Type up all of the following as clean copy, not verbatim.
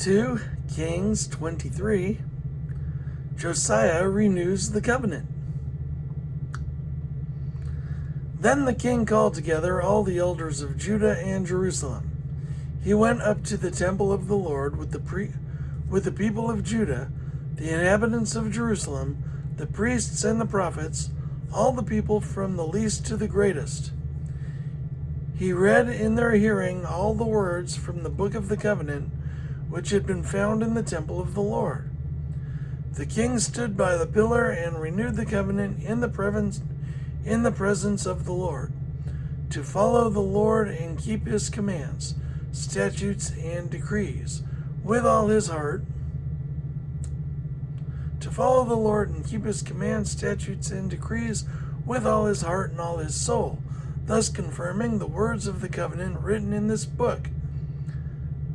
2 Kings 23, Josiah renews the covenant. Then the king called together all the elders of Judah and Jerusalem. He went up to the temple of the Lord with the people of Judah, the inhabitants of Jerusalem, the priests and the prophets, all the people from the least to the greatest. He read in their hearing all the words from the book of the covenant, which had been found in the temple of the Lord. The king stood by the pillar and renewed the covenant in the presence of the Lord, to follow the Lord and keep his commands, statutes, and decrees with all his heart. To follow the Lord and keep his commands, statutes, and decrees with all his heart and all his soul, thus confirming the words of the covenant written in this book.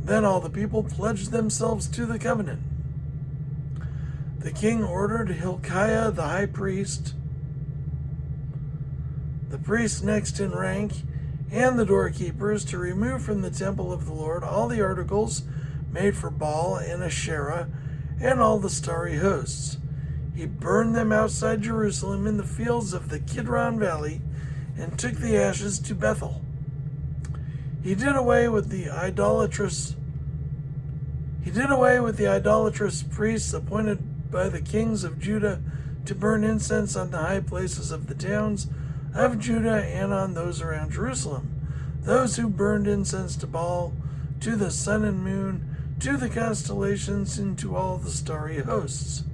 Then all the people pledged themselves to the covenant. The king ordered Hilkiah the high priest, the priest next in rank, and the doorkeepers to remove from the temple of the Lord all the articles made for Baal and Asherah and all the starry hosts. He burned them outside Jerusalem in the fields of the Kidron Valley and took the ashes to Bethel. He did away with the idolatrous priests appointed by the kings of Judah to burn incense on the high places of the towns of Judah and on those around Jerusalem, those who burned incense to Baal, to the sun and moon, to the constellations, and to all the starry hosts.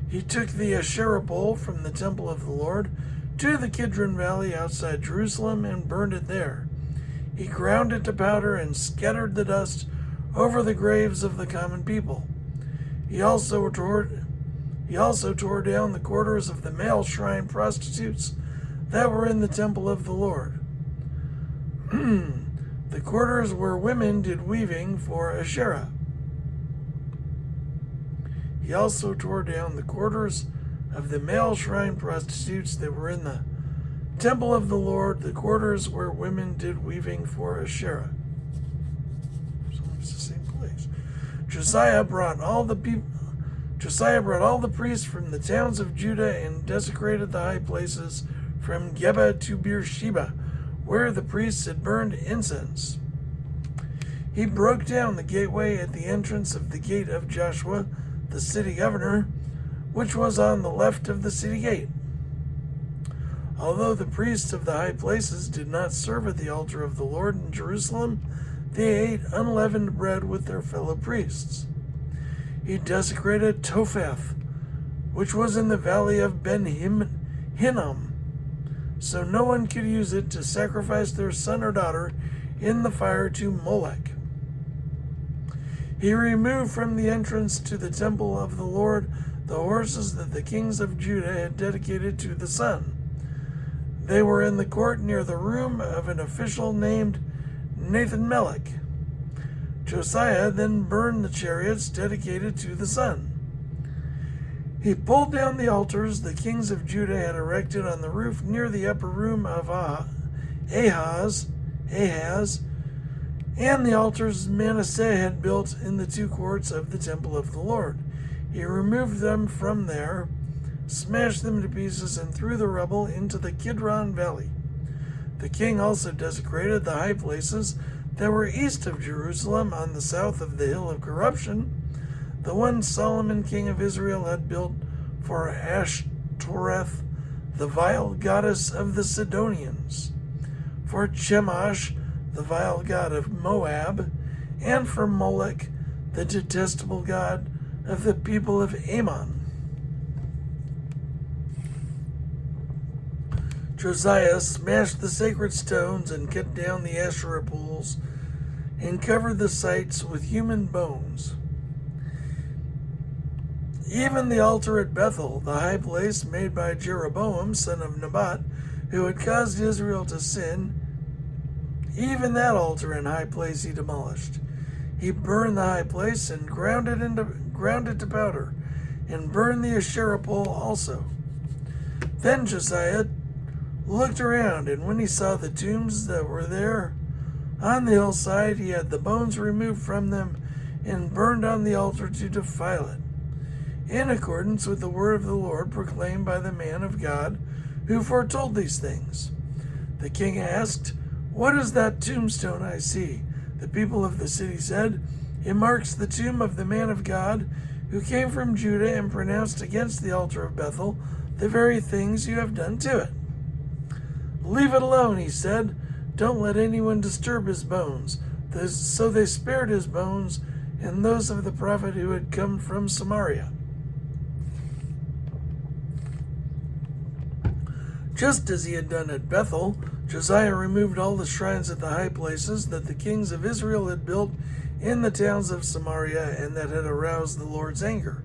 He took the Asherah pole from the temple of the Lord to the Kidron Valley outside Jerusalem and burned it there. He ground it to powder and scattered the dust over the graves of the common people. He also tore down the quarters of the male shrine prostitutes that were in the temple of the Lord. The quarters where women did weaving for Asherah. He also tore down the quarters of the male shrine prostitutes that were in the temple of the Lord, the quarters where women did weaving for Asherah. So it's the same place. Josiah brought all the priests from the towns of Judah and desecrated the high places from Geba to Beersheba, where the priests had burned incense. He broke down the gateway at the entrance of the gate of Joshua, the city governor, which was on the left of the city gate. Although the priests of the high places did not serve at the altar of the Lord in Jerusalem, they ate unleavened bread with their fellow priests. He desecrated Topheth, which was in the valley of Ben-Hinnom, so no one could use it to sacrifice their son or daughter in the fire to Molech. He removed from the entrance to the temple of the Lord the horses that the kings of Judah had dedicated to the sun. They were in the court near the room of an official named Nathan-Melech. Josiah then burned the chariots dedicated to the sun. He pulled down the altars the kings of Judah had erected on the roof near the upper room of Ahaz, and the altars Manasseh had built in the two courts of the temple of the Lord. He removed them from there, smashed them to pieces, and threw the rubble into the Kidron Valley. The king also desecrated the high places that were east of Jerusalem on the south of the hill of corruption, the one Solomon king of Israel had built for Ashtoreth, the vile goddess of the Sidonians, for Chemosh, the vile god of Moab, and for Molech, the detestable god of the people of Ammon. Josiah smashed the sacred stones and cut down the Asherah poles and covered the sites with human bones. Even the altar at Bethel, the high place made by Jeroboam, son of Nebat, who had caused Israel to sin, even that altar and high place he demolished. He burned the high place and ground it to powder, and burned the Asherah pole also. Then Josiah looked around, and when he saw the tombs that were there on the hillside, he had the bones removed from them and burned on the altar to defile it, in accordance with the word of the Lord proclaimed by the man of God who foretold these things. The king asked, "What is that tombstone I see?" The people of the city said, "It marks the tomb of the man of God who came from Judah and pronounced against the altar of Bethel the very things you have done to it." "Leave it alone," he said. "Don't let anyone disturb his bones." So they spared his bones and those of the prophet who had come from Samaria. Just as he had done at Bethel, Josiah removed all the shrines at the high places that the kings of Israel had built in the towns of Samaria and that had aroused the Lord's anger.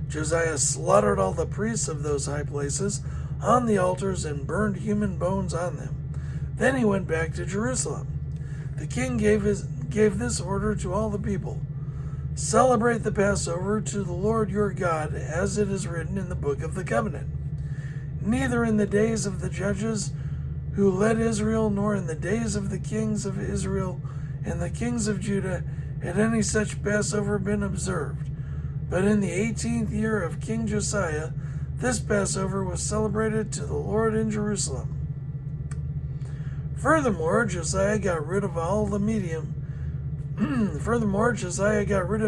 Josiah slaughtered all the priests of those high places on the altars and burned human bones on them. Then he went back to Jerusalem. The king gave this order to all the people: "Celebrate the Passover to the Lord your God, as it is written in the book of the covenant. Neither in the days of the judges who led Israel, nor in the days of the kings of Israel and the kings of Judah had any such Passover been observed. But in the 18th year of King Josiah, this Passover was celebrated to the Lord in Jerusalem." Furthermore, Josiah got rid of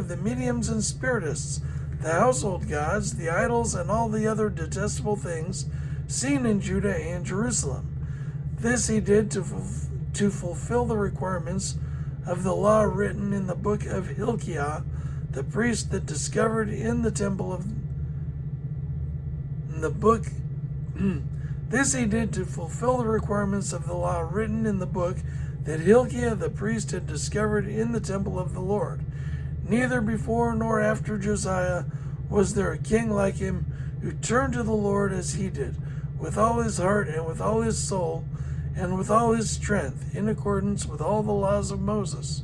the mediums and spiritists, the household gods, the idols, and all the other detestable things seen in Judah and Jerusalem. This he did to fulfill the requirements of the law written in the book of Hilkiah, the priest, that discovered in the temple of the book. This he did to fulfill the requirements of the law written in the book that Hilkiah the priest had discovered in the temple of the Lord. Neither before nor after Josiah was there a king like him who turned to the Lord as he did, with all his heart and with all his soul and with all his strength, in accordance with all the laws of Moses.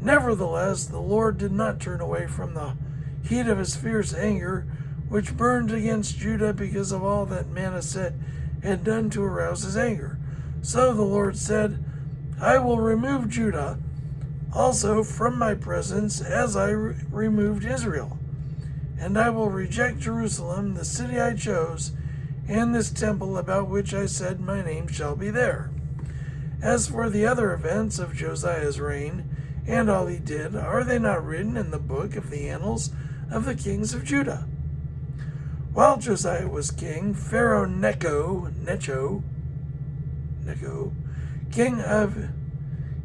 Nevertheless, the Lord did not turn away from the heat of his fierce anger, which burned against Judah because of all that Manasseh had done to arouse his anger. So the Lord said, "I will remove Judah also from my presence as I removed Israel. And I will reject Jerusalem, the city I chose, and this temple about which I said my name shall be there." As for the other events of Josiah's reign, and all he did, are they not written in the book of the annals of the kings of Judah? While Josiah was king, Pharaoh Necho, king of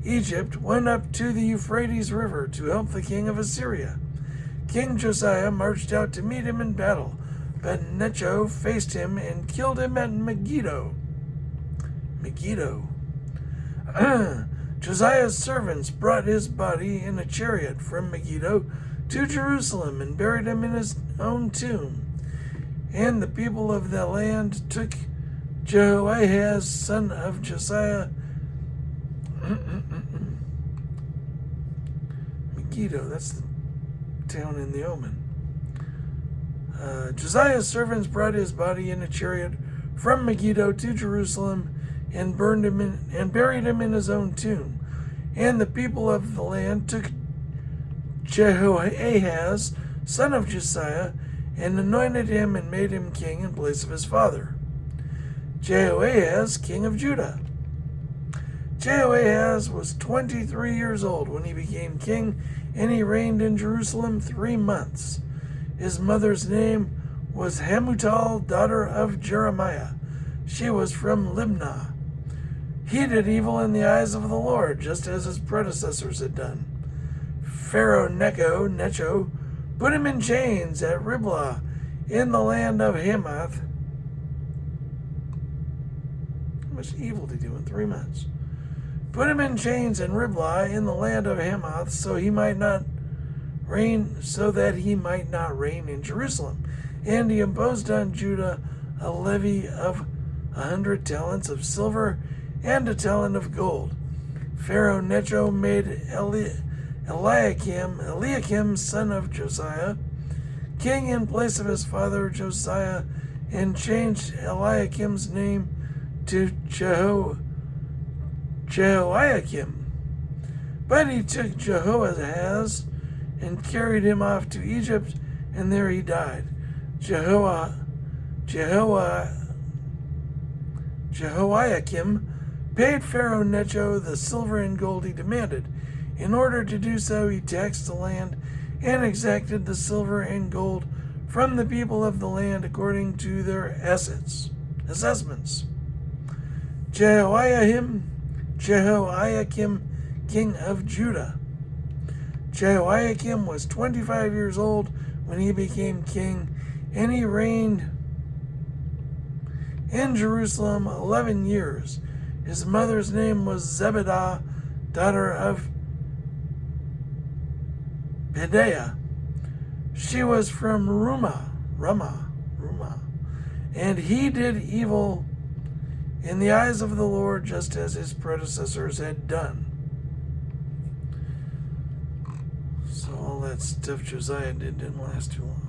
Egypt, went up to the Euphrates River to help the king of Assyria. King Josiah marched out to meet him in battle, but Necho faced him and killed him at Megiddo. Josiah's servants brought his body in a chariot from Megiddo to Jerusalem and buried him in his own tomb. And the people of the land took Jehoahaz, son of Josiah, Megiddo, that's the town in the Omen. Josiah's servants brought his body in a chariot from Megiddo to Jerusalem and buried him in his own tomb. And the people of the land took Jehoahaz, son of Josiah, and anointed him and made him king in place of his father, Jehoahaz, king of Judah. Jehoahaz was 23 years old when he became king, and he reigned in Jerusalem 3 months. His mother's name was Hamutal, daughter of Jeremiah. She was from Libnah. He did evil in the eyes of the Lord, just as his predecessors had done. Pharaoh Necho, put him in chains at Riblah in the land of Hamath. How much evil did he do in 3 months? Put him in chains in Riblah in the land of Hamath, so that he might not reign in Jerusalem. And he imposed on Judah a levy of 100 talents of silver and a talent of gold. Pharaoh Necho made Eliakim, son of Josiah, king in place of his father Josiah, and changed Eliakim's name to Jehoiakim. But he took Jehoahaz and carried him off to Egypt, and there he died. Jehoiakim paid Pharaoh Necho the silver and gold he demanded. In order to do so, he taxed the land and exacted the silver and gold from the people of the land according to their assessments. Jehoiakim, king of Judah. Jehoiakim was 25 years old when he became king, and he reigned in Jerusalem 11 years. His mother's name was Zebedah, daughter of Pedaiah. She was from Ramah, and he did evil in the eyes of the Lord, just as his predecessors had done. So all that stuff Josiah didn't last too long.